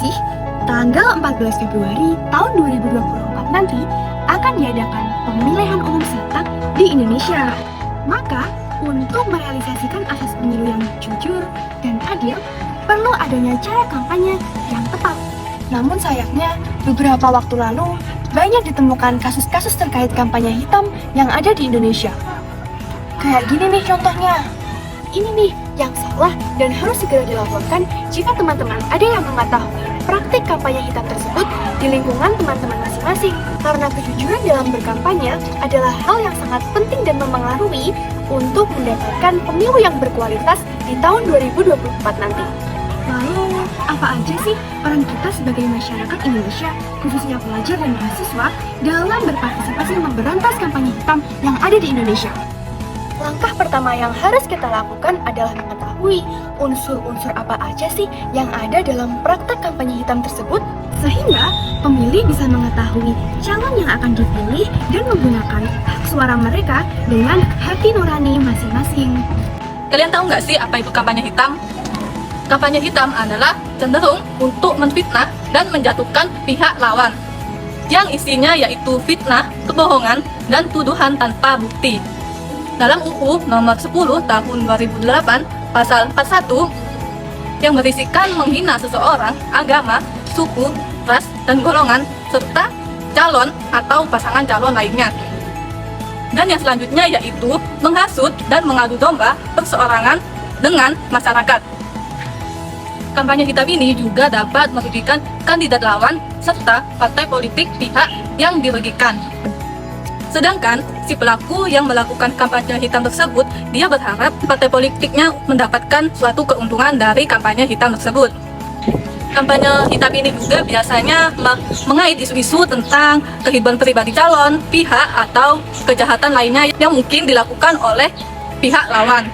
sih? Tanggal 14 Februari tahun 2024 nanti akan diadakan pemilihan umum serentak di Indonesia. Maka, untuk merealisasikan asas pemilu yang jujur dan adil, perlu adanya cara kampanye yang tepat. Namun sayangnya, beberapa waktu lalu, banyak ditemukan kasus-kasus terkait kampanye hitam yang ada di Indonesia. Kayak gini nih contohnya. Ini nih yang salah dan harus segera dilaporkan jika teman-teman ada yang mengetahui praktik kampanye hitam tersebut di lingkungan teman-teman masing-masing. Karena kejujuran dalam berkampanye adalah hal yang sangat penting dan mempengaruhi untuk mendapatkan pemilu yang berkualitas di tahun 2024 nanti. Lalu, apa aja sih peran kita sebagai masyarakat Indonesia, khususnya pelajar dan mahasiswa, dalam berpartisipasi memberantas kampanye hitam yang ada di Indonesia? Langkah pertama yang harus kita lakukan adalah mengetahui unsur-unsur apa aja sih yang ada dalam praktek kampanye hitam tersebut, sehingga pemilih bisa mengetahui calon yang akan dipilih dan menggunakan hak suara mereka dengan hati nurani masing-masing. Kalian tahu nggak sih apa itu kampanye hitam? Kampanye hitam adalah cenderung untuk menfitnah dan menjatuhkan pihak lawan, yang isinya yaitu fitnah, kebohongan, dan tuduhan tanpa bukti. Dalam UU Nomor 10 Tahun 2008, Pasal 41, yang berisikan menghina seseorang, agama, suku, ras, dan golongan, serta calon atau pasangan calon lainnya. Dan yang selanjutnya yaitu menghasut dan mengadu domba perseorangan dengan masyarakat. Kampanye hitam ini juga dapat merugikan kandidat lawan serta partai politik pihak yang dirugikan. Sedangkan si pelaku yang melakukan kampanye hitam tersebut, dia berharap partai politiknya mendapatkan suatu keuntungan dari kampanye hitam tersebut. Kampanye hitam ini juga biasanya mengait isu-isu tentang kehidupan pribadi calon, pihak, atau kejahatan lainnya yang mungkin dilakukan oleh pihak lawan.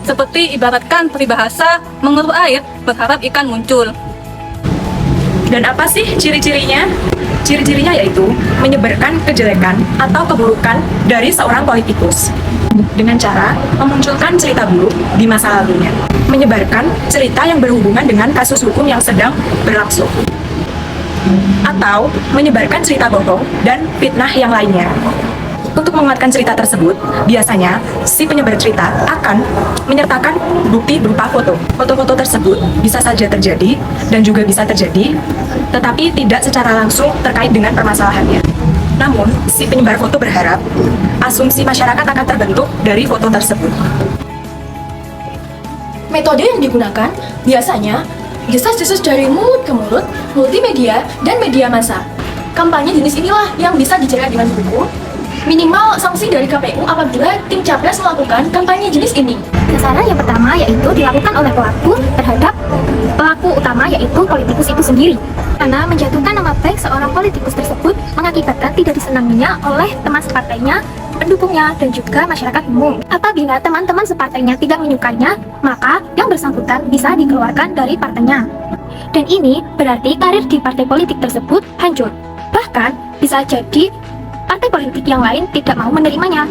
Seperti ibaratkan peribahasa mengeruh air berharap ikan muncul. Dan apa sih ciri-cirinya? Ciri-cirinya yaitu menyebarkan kejelekan atau keburukan dari seorang politikus dengan cara memunculkan cerita buruk di masa lalunya, menyebarkan cerita yang berhubungan dengan kasus hukum yang sedang berlangsung, atau menyebarkan cerita bohong dan fitnah yang lainnya. Untuk menguatkan cerita tersebut, biasanya si penyebar cerita akan menyertakan bukti berupa foto. Foto-foto tersebut bisa saja terjadi dan juga bisa terjadi, tetapi tidak secara langsung terkait dengan permasalahannya. Namun, si penyebar foto berharap asumsi masyarakat akan terbentuk dari foto tersebut. Metode yang digunakan biasanya desas-desus dari mulut ke mulut, multimedia, dan media massa. Kampanye jenis inilah yang bisa dijerat dengan buku. Minimal sanksi dari KPU apabila tim capres melakukan kampanye jenis ini. Sasaran yang pertama yaitu dilakukan oleh pelaku terhadap pelaku utama yaitu politikus itu sendiri. Karena menjatuhkan nama baik seorang politikus tersebut mengakibatkan tidak disenanginya oleh teman separtainya, pendukungnya, dan juga masyarakat umum. Apabila teman-teman separtainya tidak menyukainya, maka yang bersangkutan bisa dikeluarkan dari partainya. Dan ini berarti karir di partai politik tersebut hancur. Bahkan bisa jadi partai politik yang lain tidak mau menerimanya.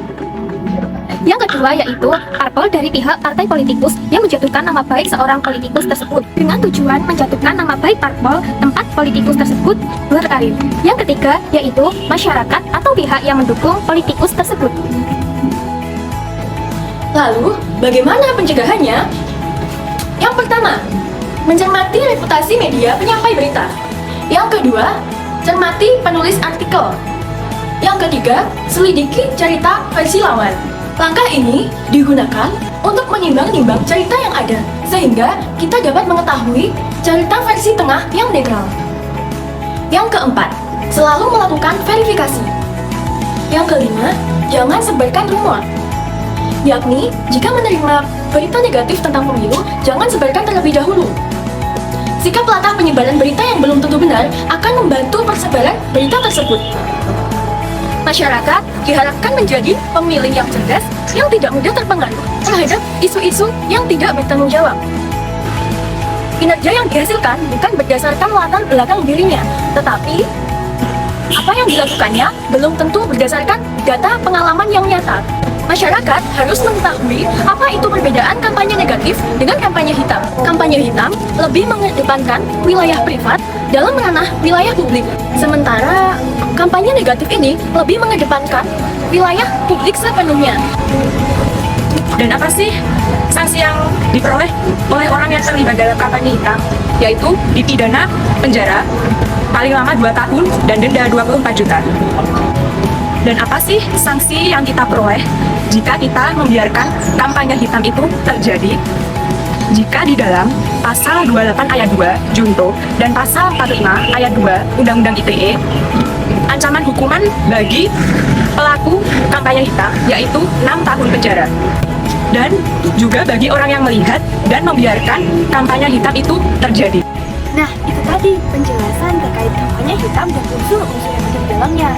Yang kedua yaitu parpol dari pihak partai politikus yang menjatuhkan nama baik seorang politikus tersebut dengan tujuan menjatuhkan nama baik parpol tempat politikus tersebut berkarir. Yang ketiga yaitu masyarakat atau pihak yang mendukung politikus tersebut. Lalu, bagaimana pencegahannya? Yang pertama, mencermati reputasi media penyampai berita. Yang kedua, cermati penulis artikel. Yang ketiga, selidiki cerita versi lawan. Langkah ini digunakan untuk menimbang-nimbang cerita yang ada, sehingga kita dapat mengetahui cerita versi tengah yang netral. Yang keempat, selalu melakukan verifikasi. Yang kelima, jangan sebarkan rumor. Yakni, jika menerima berita negatif tentang pemilu, jangan sebarkan terlebih dahulu. Sikap latah penyebaran berita yang belum tentu benar akan membantu persebaran berita tersebut. Masyarakat diharapkan menjadi pemilih yang cerdas, yang tidak mudah terpengaruh terhadap isu-isu yang tidak bertanggung jawab. Kinerja yang dihasilkan bukan berdasarkan latar belakang dirinya, tetapi apa yang dilakukannya belum tentu berdasarkan data pengalaman yang nyata. Masyarakat harus mengetahui apa itu perbedaan kampanye negatif dengan kampanye hitam. Kampanye hitam lebih mengedepankan wilayah privat dalam ranah wilayah publik. Sementara kampanye negatif ini lebih mengedepankan wilayah publik sepenuhnya. Dan apa sih sanksi yang diperoleh oleh orang yang terlibat dalam kampanye hitam? Yaitu dipidana penjara paling lama 2 tahun dan denda 24 juta. Dan apa sih sanksi yang kita peroleh jika kita membiarkan kampanye hitam itu terjadi? Jika di dalam pasal 28 ayat 2 Junto dan pasal 45 ayat 2 Undang-Undang ITE, ancaman hukuman bagi pelaku kampanye hitam yaitu 6 tahun penjara. Dan juga bagi orang yang melihat dan membiarkan kampanye hitam itu terjadi. Nah, itu tadi penjelasan terkait kampanye hitam dan unsur-unsur yang ada di dalamnya.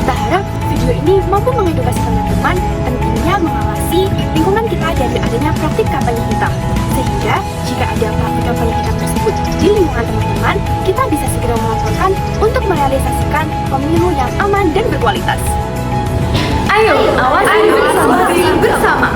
Kita harap video ini mampu mengedukasi teman-teman pentingnya mengawasi lingkungan kita dari adanya praktik kampanye hitam. Sehingga jika ada praktik kampanye hitam tersebut di lingkungan teman-teman, kita bisa segera melaporkan untuk merealisasikan pemilu yang aman dan berkualitas. Ayo, awasi bersama.